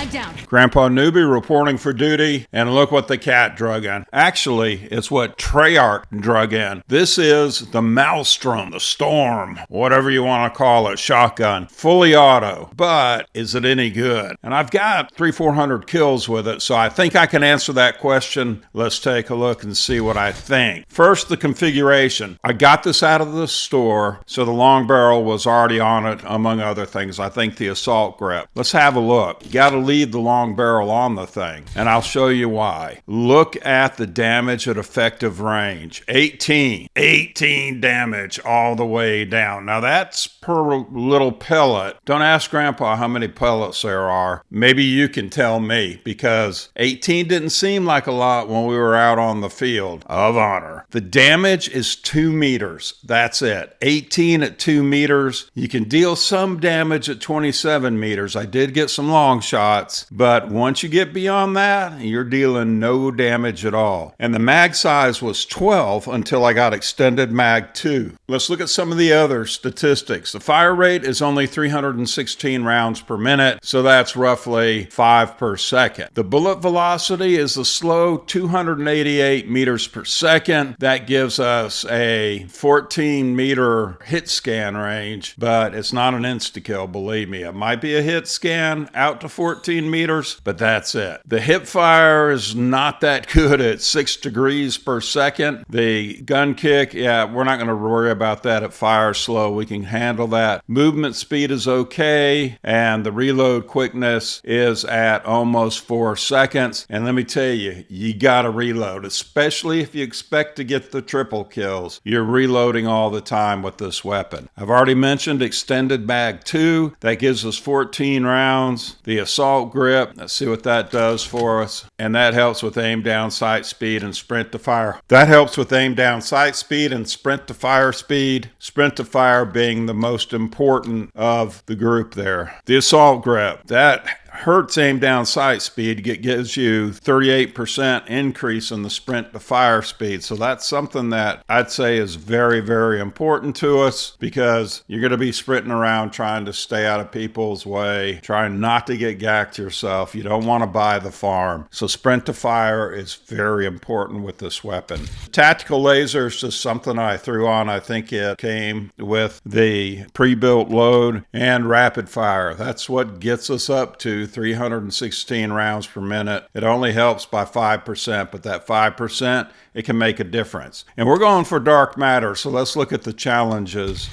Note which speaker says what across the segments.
Speaker 1: Flag down.
Speaker 2: Grandpa Nooby reporting for duty, and look what the cat drug in. Actually, it's what Treyarch drug in. This is the Maelstrom, the Storm, whatever you want to call it, shotgun. Fully auto, but is it any good? And I've got 300-400 kills with it, so I think I can answer that question. Let's take a look and see what I think. First, the configuration. I got this out of the store, so the long barrel was already on it, among other things. I think the assault grip. Let's have a look. You got to leave the long barrel on the thing, and I'll show you why. Look at the damage at effective range. 18 damage all the way down. Now that's per little pellet. Don't ask Grandpa how many pellets there are. Maybe you can tell me, because 18 didn't seem like a lot when we were out on the field of honor. The damage is 2 meters. That's it. 18 at 2 meters. You can deal some damage at 27 meters. I did get some long shots, but once you get beyond that, you're dealing no damage at all. And the mag size was 12 until I got extended mag 2. Let's look at some of the other statistics. The fire rate is only 316 rounds per minute, so that's roughly 5 per second. The bullet velocity is a slow 288 meters per second. That gives us a 14 meter hit scan range, but it's not an insta-kill, believe me. It might be a hit scan out to 14 meters, but that's it. The hip fire is not that good at 6 degrees per second. The gun kick, yeah, we're not going to worry about that. It fires slow. We can handle that. Movement speed is okay, and the reload quickness is at almost 4 seconds. And let me tell you, you got to reload, especially if you expect to get the triple kills. You're reloading all the time with this weapon. I've already mentioned extended mag 2. That gives us 14 rounds. The assault grip, let's see what that does for us. And that helps with aim down, sight speed, and sprint to fire. That helps with aim down, sight speed, and sprint to fire speed. Sprint to fire being the most important of the group there. The assault grip, that hurts aim down sight speed. It gives you 38% increase in the sprint to fire speed. So that's something that I'd say is very, very important to us, because you're going to be sprinting around trying to stay out of people's way, trying not to get gacked yourself. You don't want to buy the farm. So sprint to fire is very important with this weapon. Tactical laser is just something I threw on. I think it came with the pre-built load, and rapid fire. That's what gets us up to 316 rounds per minute. It only helps by 5%, but that 5%, it can make a difference. And we're going for dark matter, so let's look at the challenges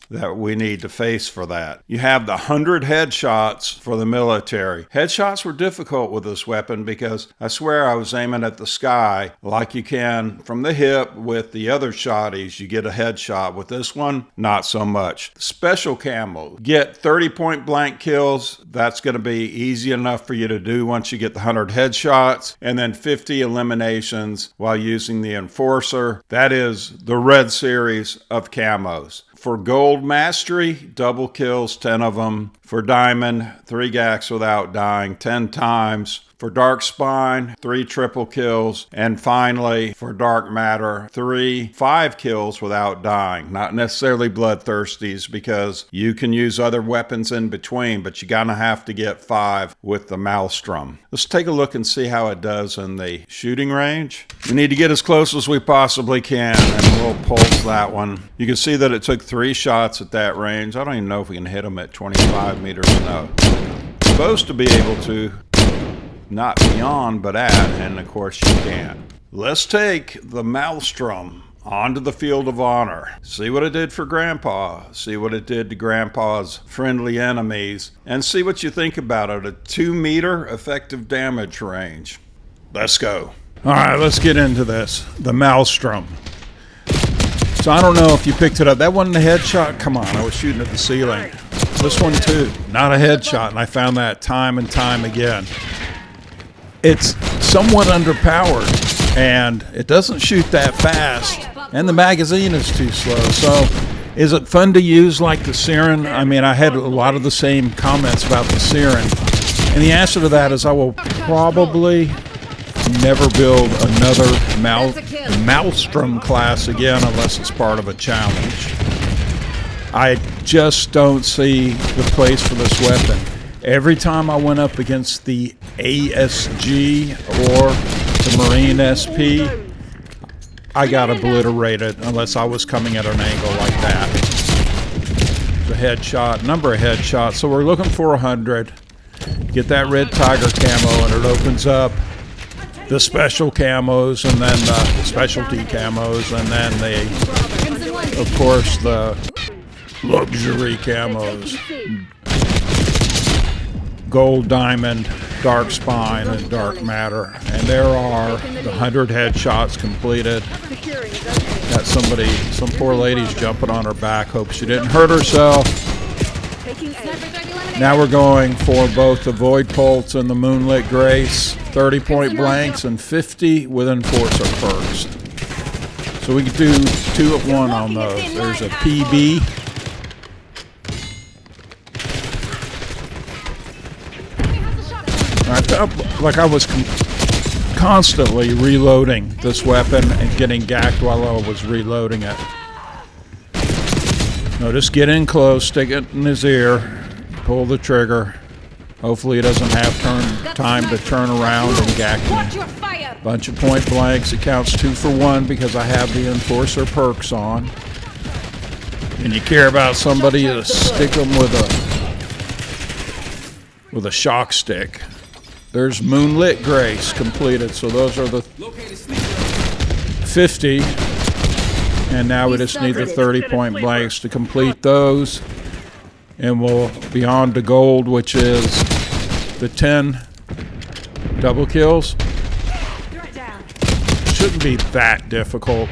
Speaker 2: that we need to face for that. You have the 100 headshots for the military. Headshots were difficult with this weapon because I swear I was aiming at the sky like you can from the hip with the other shotties. You get a headshot. With this one, not so much. Special camo. Get 30 point blank kills. That's going to be easy enough for you to do once you get the 100 headshots. And then 50 eliminations while using the enforcer. That is the red series of camos. For gold mastery, double kills, 10 of them. For diamond, 3 gacks without dying 10 times. For dark spine, 3 triple kills. And finally, for dark matter, 5 kills without dying. Not necessarily bloodthirsties, because you can use other weapons in between, but you're gonna have to get 5 with the Maelstrom. Let's take a look and see how it does in the shooting range. We need to get as close as we possibly can, and we'll pulse that one. You can see that it took 3 shots at that range. I don't even know if we can hit them at 25 meters. No. Supposed to be able to. Not beyond, but at, and of course you can. Let's take the Maelstrom onto the field of honor. See what it did for Grandpa. See what it did to Grandpa's friendly enemies. And see what you think about it. A 2 meter effective damage range. Let's go. All right, let's get into this. The Maelstrom. So I don't know if you picked it up. That wasn't a headshot. Come on, I was shooting at the ceiling. This one too. Not a headshot, and I found that time and time again. It's somewhat underpowered, and it doesn't shoot that fast, and the magazine is too slow. So is it fun to use like the Siren? I mean, I had a lot of the same comments about the Siren, and the answer to that is I will probably never build another Maelstrom class again unless it's part of a challenge. I just don't see the place for this weapon. Every time I went up against the ASG or the Marine SP, I got obliterated unless I was coming at an angle like that. The headshot, number of headshots. So we're looking for 100. Get that red tiger camo, and it opens up the special camos, and then the specialty camos, and then the, of course, the luxury camos. Gold, diamond, dark spine, and dark matter. And there are the 100 headshots completed. Got somebody, some poor lady's jumping on her back. Hope she didn't hurt herself. Now we're going for both the Void Pulse and the Moonlit Grace. 30 point blanks and 50 with enforcer perks. So we can do 2 at 1 on those. There's a PB. I felt like I was constantly reloading this weapon and getting gacked while I was reloading it. No, just get in close, stick it in his ear, pull the trigger. Hopefully he doesn't have time to turn around and gack me. Bunch of point blanks. It counts 2 for 1 because I have the enforcer perks on. And you care about somebody to stick them with a shock stick. There's Moonlit Grace completed, so those are the 50. And now we just need the 30 point blanks to complete those. And we'll be on to gold, which is the 10 double kills. Shouldn't be that difficult.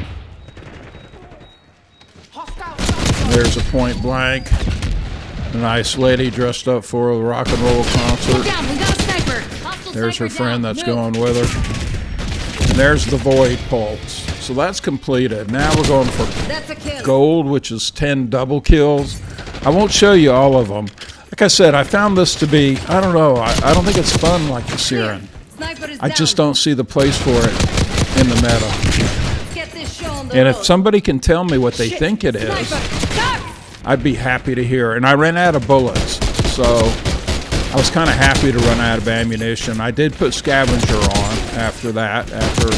Speaker 2: And there's a point blank. A nice lady dressed up for a rock and roll concert. There's her friend that's going with her. And there's the Void Pulse. So that's completed. Now we're going for gold, which is 10 double kills. I won't show you all of them. Like I said, I found this to be, I don't know, I don't think it's fun like the Siren. I just don't see the place for it in the meta. And if somebody can tell me what they think it is, I'd be happy to hear. And I ran out of bullets, so I was kind of happy to run out of ammunition. I did put scavenger on after that, after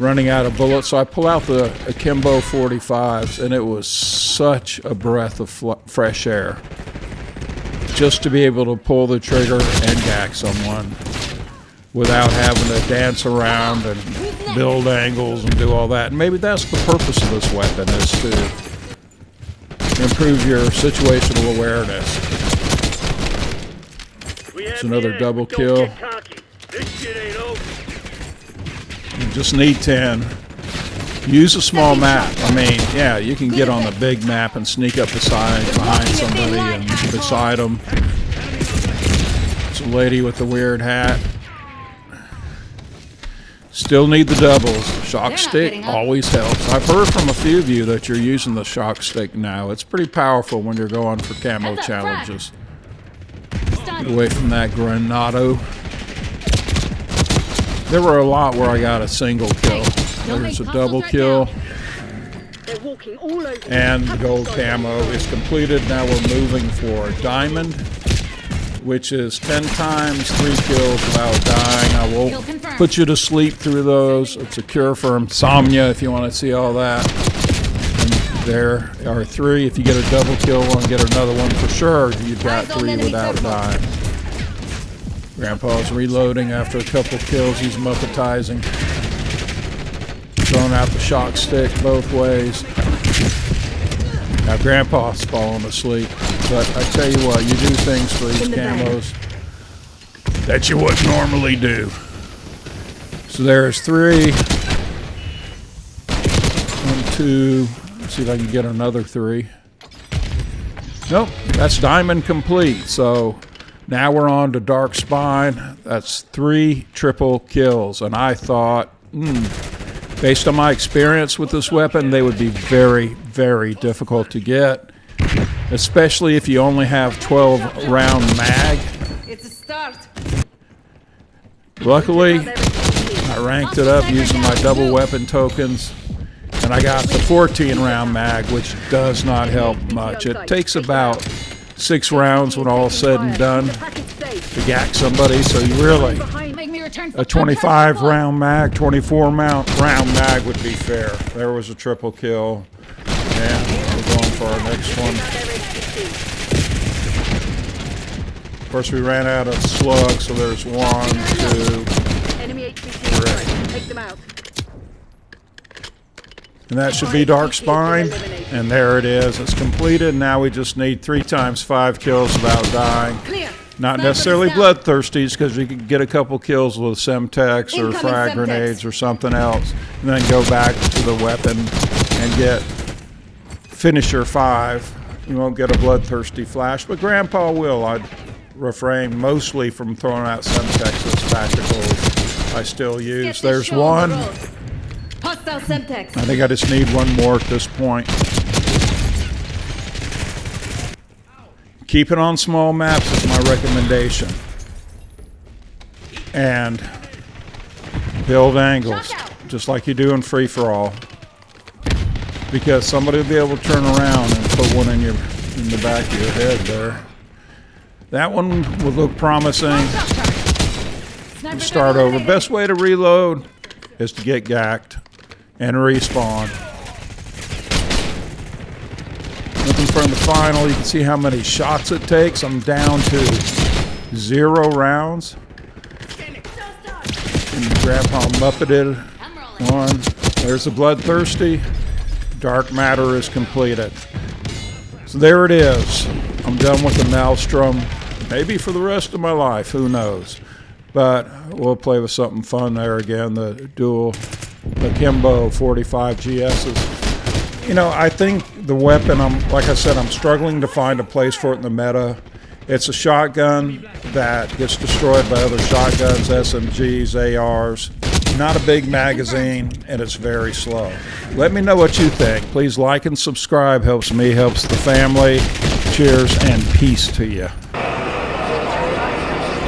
Speaker 2: running out of bullets. So I pull out the Akimbo 45s, and it was such a breath of fresh air just to be able to pull the trigger and gack someone without having to dance around and build angles and do all that. And maybe that's the purpose of this weapon, is to improve your situational awareness. It's another double kill. You just need 10. Use a small map. I mean, yeah, you can get on the big map and sneak up behind somebody and beside them. It's a lady with the weird hat. Still need the doubles. Shock stick always helps. I've heard from a few of you that you're using the shock stick now. It's pretty powerful when you're going for camo challenges. Get away from that Granado. There were a lot where I got a single kill. There's a double kill. And the gold camo is completed. Now we're moving for diamond, which is 10 times 3 kills without dying. I will put you to sleep through those. It's a cure for insomnia if you want to see all that. And there are 3. If you get a double kill one, get another one for sure. You've got 3 without dying. Grandpa's reloading after a couple kills. He's muppetizing. Throwing out the shock stick both ways. Now Grandpa's falling asleep. But I tell you what, you do things for these camos that you wouldn't normally do. So there's 3. 1, 2. Let's see if I can get another 3. Nope, that's diamond complete. So now we're on to dark spine. That's 3 triple kills. And I thought, based on my experience with this weapon, they would be very, very difficult to get. Especially if you only have 12 round mag. It's a start. Luckily, I ranked it up using my double weapon tokens, and I got the 14 round mag, which does not help much. It takes about 6 rounds when all said and done. to gack somebody, so you really, a 25 round mag, 24 round mag would be fair. There was a triple kill, and we're going for our next one. Of course, we ran out of slugs, so there's 1, 2, 3.
Speaker 1: Take them out.
Speaker 2: And that should be Dark Spine, and there it is. It's completed. Now we just need 3 times 5 kills without dying. Not necessarily bloodthirsties, because you can get a couple kills with Semtex or frag grenades or something else, and then go back to the weapon and get finisher 5. You won't get a bloodthirsty flash, but Grandpa will. I'd refrain mostly from throwing out Semtex's tacticals I still use. There's one. I think I just need one more at this point. Keep it on small maps is my recommendation. And build angles, just like you do in free-for-all. Because somebody will be able to turn around and put one in the back of your head there. That one would look promising. Start over. Best way to reload is to get gacked and respawn. Looking for the final, you can see how many shots it takes. I'm down to 0 rounds. And Grandpa Muppeted 1. There's the Bloodthirsty. Dark Matter is completed. So there it is. I'm done with the Maelstrom. Maybe for the rest of my life, who knows. But we'll play with something fun there again, the dual Akimbo 45 GSs. You know, I think the weapon, like I said, I'm struggling to find a place for it in the meta. It's a shotgun that gets destroyed by other shotguns, SMGs, ARs. Not a big magazine, and it's very slow. Let me know what you think. Please like and subscribe. Helps me, helps the family. Cheers and peace to you.